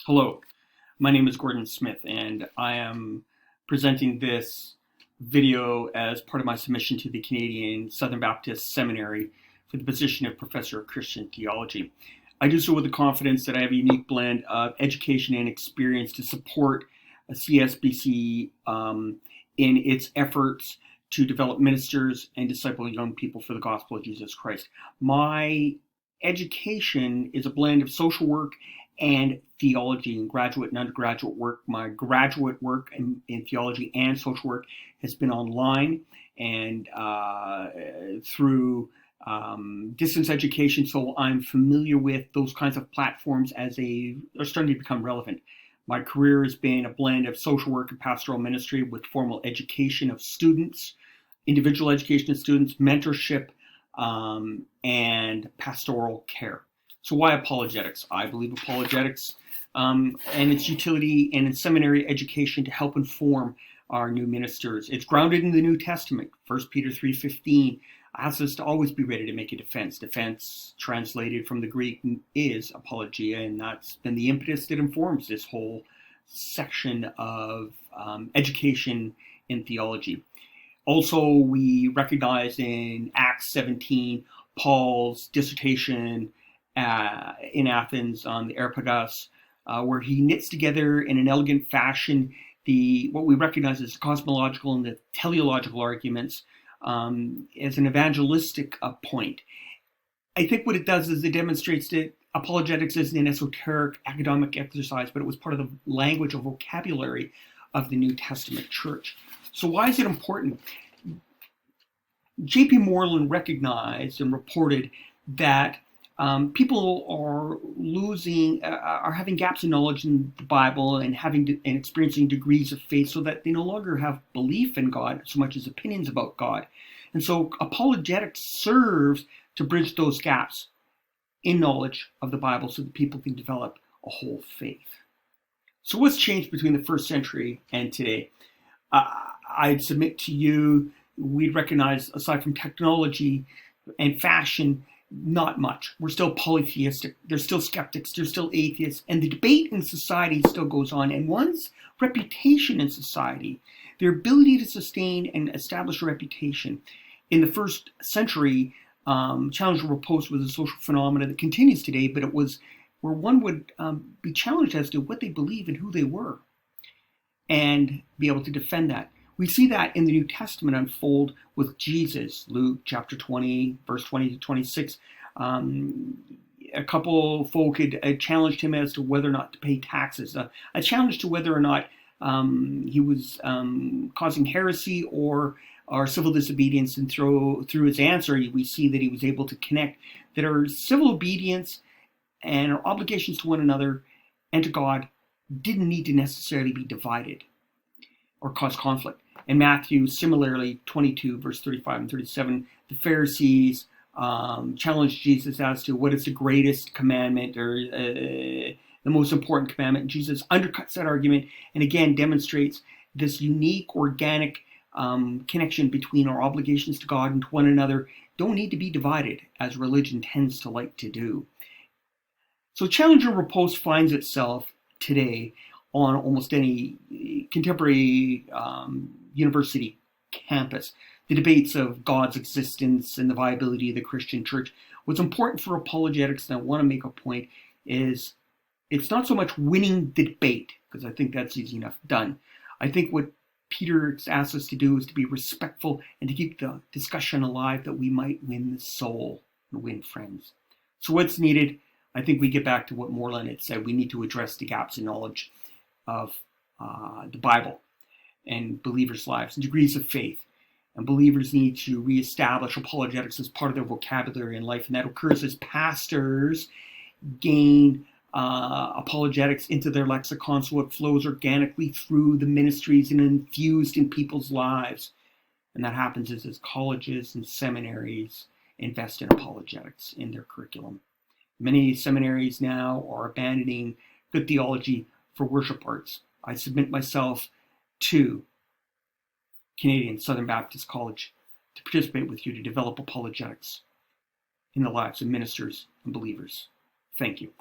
Hello, my name is Gordon Smith, and I am presenting this video as part of my submission to the Canadian Southern Baptist Seminary for the position of Professor of Christian Theology. I do so with the confidence that I have a unique blend of education and experience to support a CSBC in its efforts to develop ministers and disciple young people for the gospel of Jesus Christ. My education is a blend of social work and theology and graduate and undergraduate work. My graduate work in theology and social work has been online and through distance education, so I'm familiar with those kinds of platforms as they are starting to become relevant. My career has been a blend of social work and pastoral ministry with formal education of students, individual education of students, mentorship, and pastoral care. So why apologetics? I believe apologetics and its utility in seminary education to help inform our new ministers. It's grounded in the New Testament. 1 Peter 3:15 asks us to always be ready to make a defense. Defense, translated from the Greek, is apologia, and that's been the impetus that informs this whole section of education in theology. Also, we recognize in Acts 17 Paul's dissertation in Athens on the Areopagus, where he knits together in an elegant fashion what we recognize as the cosmological and the teleological arguments as an evangelistic point. I think what it does is it demonstrates that apologetics isn't an esoteric academic exercise, but it was part of the language or vocabulary of the New Testament church. So why is it important? J.P. Moreland recognized and reported that people are having gaps in knowledge in the Bible and experiencing degrees of faith so that they no longer have belief in God so much as opinions about God. And so apologetics serves to bridge those gaps in knowledge of the Bible so that people can develop a whole faith. So what's changed between the first century and today? I'd submit to you, we'd recognize, aside from technology and fashion, not much. We're still polytheistic. There's still skeptics. There's still atheists. And the debate in society still goes on. And one's reputation in society, their ability to sustain and establish a reputation in the first century, challenge or repose was a social phenomenon that continues today, but it was where one would be challenged as to what they believe and who they were and be able to defend that. We see that in the New Testament unfold with Jesus. Luke chapter 20, verse 20 to 26. A couple folk had challenged him as to whether or not to pay taxes. A challenge to whether or not he was causing heresy or civil disobedience. And through his answer, we see that he was able to connect that our civil obedience and our obligations to one another and to God didn't need to necessarily be divided or cause conflict. In Matthew, similarly, 22, verse 35 and 37, the Pharisees challenged Jesus as to what is the greatest commandment or the most important commandment. And Jesus undercuts that argument and again demonstrates this unique, organic connection between our obligations to God and to one another don't need to be divided, as religion tends to like to do. So challenge or repose finds itself today on almost any contemporary university campus. The debates of God's existence and the viability of the Christian church. What's important for apologetics, and I want to make a point, is it's not so much winning the debate, because I think that's easy enough done. I think what Peter asks us to do is to be respectful and to keep the discussion alive that we might win the soul and win friends. So what's needed? I think we get back to what Moreland had said. We need to address the gaps in knowledge of the Bible and believers' lives and degrees of faith. And believers need to reestablish apologetics as part of their vocabulary in life. And that occurs as pastors gain apologetics into their lexicon so it flows organically through the ministries and infused in people's lives. And that happens as colleges and seminaries invest in apologetics in their curriculum. Many seminaries now are abandoning good theology for worship arts. I submit myself to Canadian Southern Baptist College to participate with you to develop apologetics in the lives of ministers and believers. Thank you.